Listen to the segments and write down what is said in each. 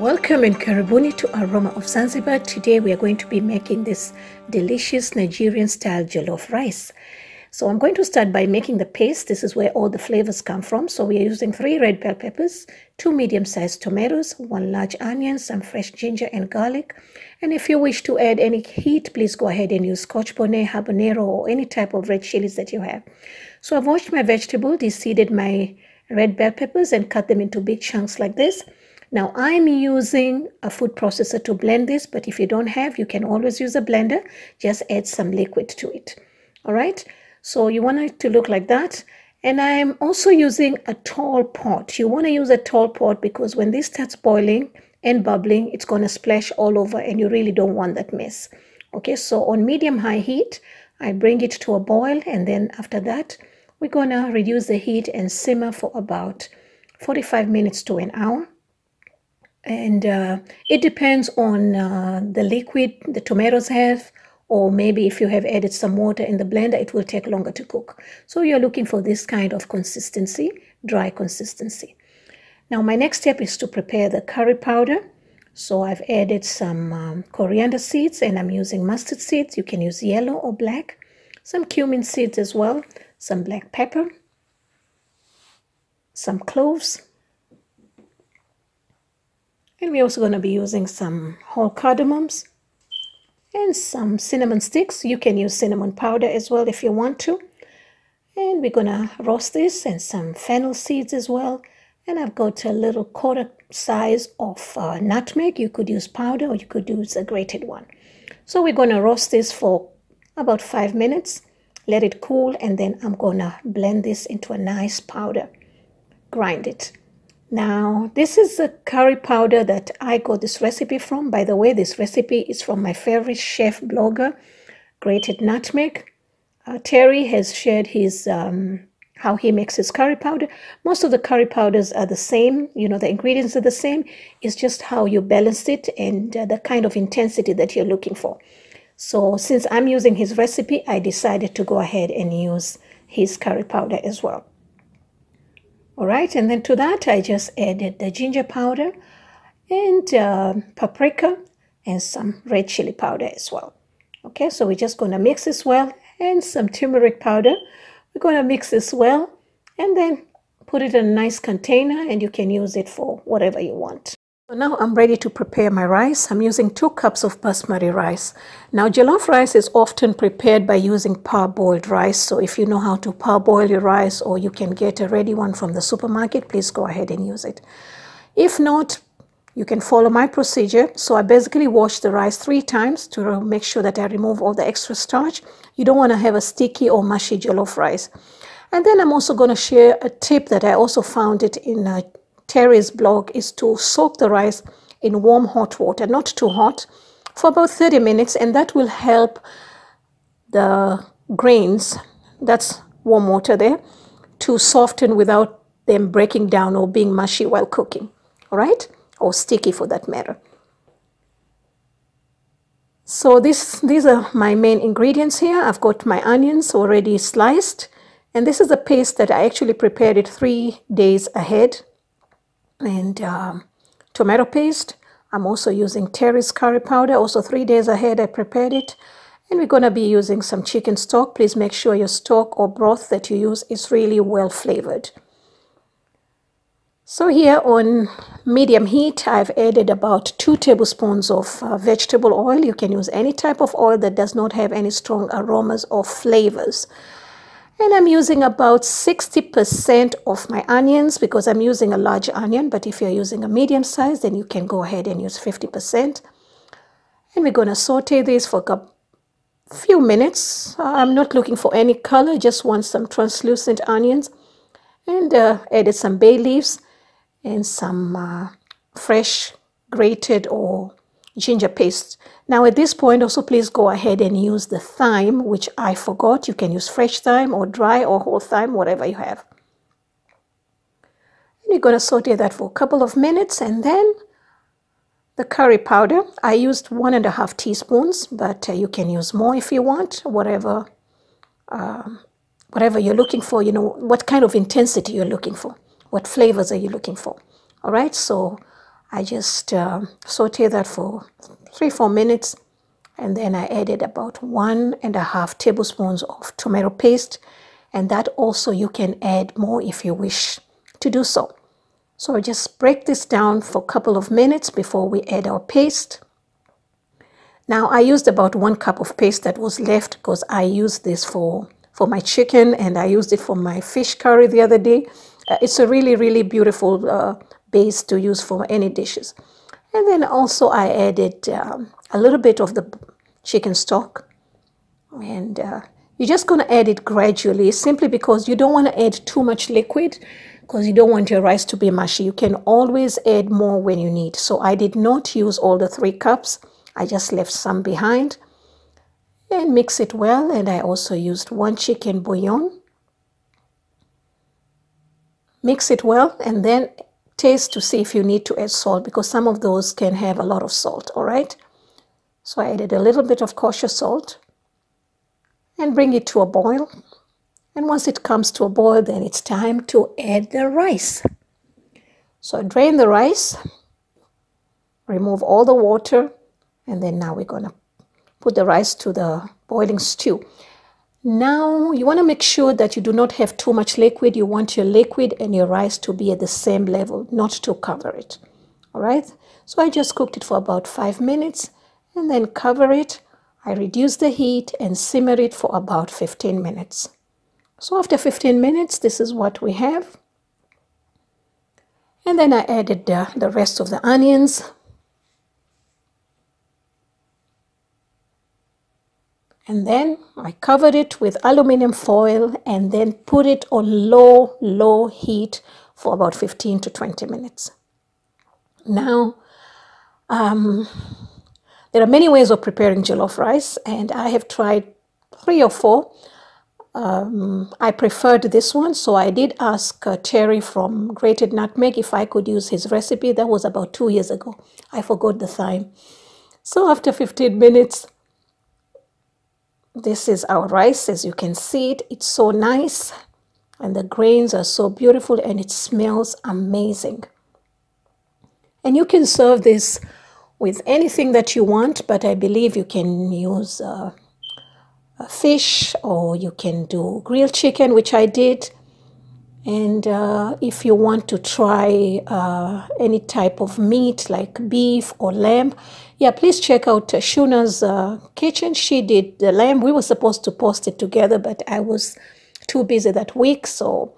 Welcome and karibuni to Aroma of Zanzibar. Today we are going to be making this delicious Nigerian style jollof rice. So I'm going to start by making the paste. This is where all the flavors come from. So we are using 3 red bell peppers, 2 medium-sized tomatoes, 1 large onion, some fresh ginger and garlic. And if you wish to add any heat, please go ahead and use Scotch Bonnet, habanero, or any type of red chilies that you have. So I've washed my vegetable, deseeded my red bell peppers and cut them into big chunks like this. Now I'm using a food processor to blend this, but if you don't have, you can always use a blender. Just add some liquid to it. All right. So you want it to look like that. And I'm also using a tall pot. You want to use a tall pot because when this starts boiling and bubbling, it's going to splash all over and you really don't want that mess. Okay, so on medium-high heat, I bring it to a boil, and then after that, we're going to reduce the heat and simmer for about 45 minutes to an hour. And it depends on the liquid the tomatoes have, or maybe if you have added some water in the blender, it will take longer to cook. So you're looking for this kind of consistency, dry consistency. Now my next step is to prepare the curry powder. So I've added some coriander seeds, and I'm using mustard seeds. You can use yellow or black. Some cumin seeds as well, some black pepper, some cloves. And we're also going to be using some whole cardamoms and some cinnamon sticks. You can use cinnamon powder as well if you want to. And we're going to roast this, and some fennel seeds as well. And I've got a little quarter size of nutmeg. You could use powder or you could use a grated one. So we're going to roast this for about 5 minutes. Let it cool, and then I'm going to blend this into a nice powder. Grind it. Now, this is a curry powder that I got this recipe from. By the way, this recipe is from my favorite chef blogger, Grated Nutmeg. Terry has shared his how he makes his curry powder. Most of the curry powders are the same. You know, the ingredients are the same. It's just how you balance it and the kind of intensity that you're looking for. So since I'm using his recipe, I decided to go ahead and use his curry powder as well. All right, and then to that, I just added the ginger powder and paprika and some red chili powder as well. Okay, so we're just going to mix this well, and some turmeric powder. We're going to mix this well and then put it in a nice container, and you can use it for whatever you want. So now I'm ready to prepare my rice. I'm using 2 cups of basmati rice. Now jollof rice is often prepared by using parboiled rice. So if you know how to parboil your rice, or you can get a ready one from the supermarket, please go ahead and use it. If not, you can follow my procedure. So I basically wash the rice 3 times to make sure that I remove all the extra starch. You don't want to have a sticky or mushy jollof rice. And then I'm also going to share a tip that I also found it in Terry's blog, is to soak the rice in warm hot water, not too hot, for about 30 minutes, and that will help the grains, that's warm water there, to soften without them breaking down or being mushy while cooking, all right, or sticky for that matter. So these are my main ingredients here. I've got my onions already sliced, and this is a paste that I actually prepared it 3 days ahead. And tomato paste. I'm also using Terry's curry powder, also 3 days ahead I prepared it. And we're going to be using some chicken stock. Please make sure your stock or broth that you use is really well flavored. So here on medium heat, I've added about 2 tablespoons of vegetable oil. You can use any type of oil that does not have any strong aromas or flavors. And I'm using about 60% of my onions because I'm using a large onion. But if you're using a medium size, then you can go ahead and use 50%. And we're going to saute this for a few minutes. I'm not looking for any color, just want some translucent onions. And added some bay leaves and some fresh grated or ginger paste. Now at this point also, please go ahead and use the thyme, which I forgot. You can use fresh thyme or dry or whole thyme, whatever you have. And you're going to saute that for a couple of minutes. And then the curry powder, I used 1.5 teaspoons, but you can use more if you want, whatever you're looking for, you know, what kind of intensity you're looking for, what flavors are you looking for. All right, so I just sauteed that for 3-4 minutes, and then I added about 1.5 tablespoons of tomato paste, and that also you can add more if you wish to do so. So I just break this down for a couple of minutes before we add our paste. Now I used about 1 cup of paste that was left because I used this for my chicken, and I used it for my fish curry the other day. It's a really, really beautiful base to use for any dishes. And then also I added a little bit of the chicken stock, and you're just going to add it gradually, simply because you don't want to add too much liquid, because you don't want your rice to be mushy. You can always add more when you need. So I did not use all the 3 cups. I just left some behind, and mix it well. And I also used 1 chicken bouillon. Mix it well, and then taste to see if you need to add salt, because some of those can have a lot of salt. All right, so I added a little bit of kosher salt and bring it to a boil. And once it comes to a boil, then it's time to add the rice. So drain the rice, remove all the water, and then now we're going to put the rice to the boiling stew. Now you want to make sure that you do not have too much liquid. You want your liquid and your rice to be at the same level, not to cover it. All right, so I just cooked it for about 5 minutes and then cover it. I reduce the heat and simmer it for about 15 minutes. So after 15 minutes, this is what we have. And then I added the rest of the onions. And then I covered it with aluminum foil and then put it on low heat for about 15 to 20 minutes. Now, there are many ways of preparing jollof rice, and I have tried 3 or 4. I preferred this one, so I did ask Terry from Grated Nutmeg if I could use his recipe. That was about 2 years ago. I forgot the thyme. So after 15 minutes, this is our rice. As you can see it, it's so nice, and the grains are so beautiful, and it smells amazing. And you can serve this with anything that you want, but I believe you can use a fish, or you can do grilled chicken, which I did. And if you want to try any type of meat like beef or lamb, yeah, please check out Shuna's kitchen. She did the lamb. We were supposed to post it together, but I was too busy that week. So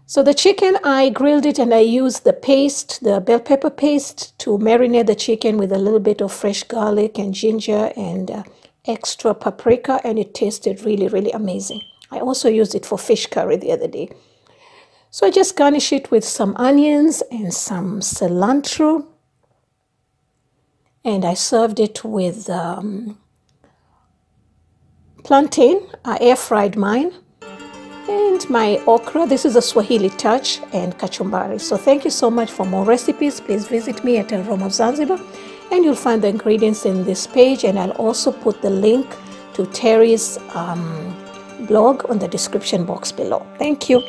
the chicken, I grilled it, and I used the paste, the bell pepper paste, to marinate the chicken with a little bit of fresh garlic and ginger and extra paprika, and it tasted really, really amazing. I also used it for fish curry the other day. So I just garnish it with some onions and some cilantro, and I served it with plantain. I air fried mine, and my okra. This is a Swahili touch, and kachumbari. So thank you so much. For more recipes, please visit me at Aroma of Zanzibar, and you'll find the ingredients in this page, and I'll also put the link to Terry's blog on the description box below. Thank you.